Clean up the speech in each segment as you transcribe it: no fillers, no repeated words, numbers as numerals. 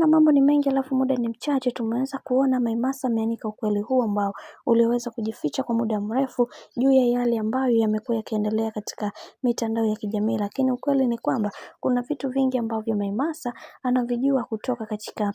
bwana, mambo ni mengi alafu muda ni mchache. Tumeweza kuona Maimasa ameanika ukweli huu ambao uliweza kujificha kwa muda mrefu juu ya yale ambayo yamekuwa yakiendelea katika mitandao ya kijamii, lakini ukweli ni kwamba kuna vitu vingi ambavyo Maimasa anavijua kutoka katika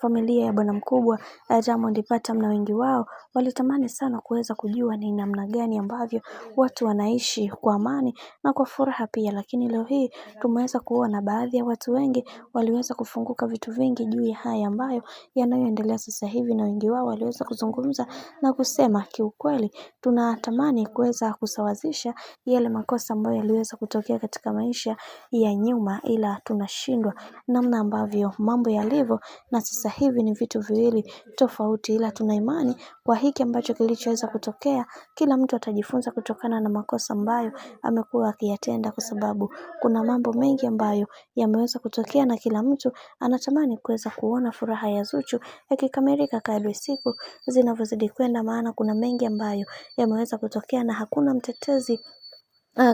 familia ya bwana mkubwa Diamond Platnumz, na wengi wao walitamani sana kuweza kujua ni namna gani ambavyo watu wanaishi kwa amani na kwa furaha pia, lakini leo hii tumeweza kuona baadhi ya watu wengi waliweza kufunguka vitu vingi juu ya haya ambayo yanayoendelea sasa hivi, na wengi wao waliweza kuzungumza na kusema kiukweli tunatamani kuweza kusawazisha yale makosa ambayo yaliweza kutokea katika maisha ya nyuma, ila tunashindwa namna ambavyo mambo yalivyo, na sasa hivi ni vitu viwili tofauti, ila tuna imani kwa hiki ambacho kilichoweza kutokea kila mtu atajifunza kutokana na makosa ambayo amekuwa akiyatenda, kwa sababu kuna mambo mengi ambayo yameweza kutokea na kila mtu anatamani kuweza kuona furaha ya Zuchu yakikamilika kadri siku zinavyozidi kwenda, maana kuna mengi ambayo yameweza kutokea na hakuna mtetezi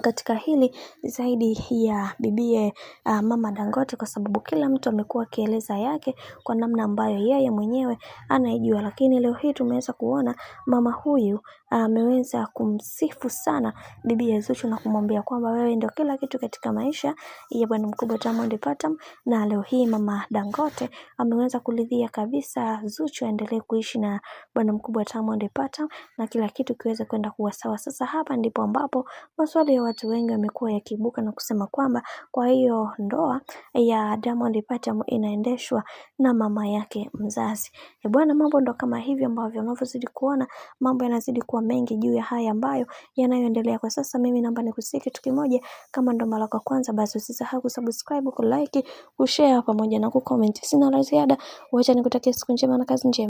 katika hili zaidi ya bibie mama Dangote, kwa sababu kila mtu amekuwa akieleza yake kwa namna ambayo yeye mwenyewe anaijua. Lakini leo hii tumeweza kuona mama huyu ameweza kumsifu sana bibie Zuchu na kumwambia kwamba wewe ndio kila kitu katika maisha ya bwana mkubwa Diamond Platnumz, na leo hii mama Dangote ameweza kuridhia kabisa Zuchu aendelee kuishi na bwana mkubwa Diamond Platnumz na kila kitu kiweze kwenda kuwa sawa. Sasa hapa ndipo ambapo maswali ya watu wengi wamekuwa yakiibuka na kusema kwamba kwa hiyo ndoa ya Diamond Platnumz inaendeshwa na mama yake mzazi. Bwana, mambo ndo kama hivyo ambavyo unavyozidi kuona mambo yanazidi kuwa mengi juu ya haya ambayo yanayoendelea kwa sasa. Mimi naomba nikusihi kitu kimoja, kama ndo mara ya kwanza basi usisahau kusubscribe, kulike, kushare pamoja na kucomment. Sina la ziada, wacha nikutakie siku njema na kazi njema.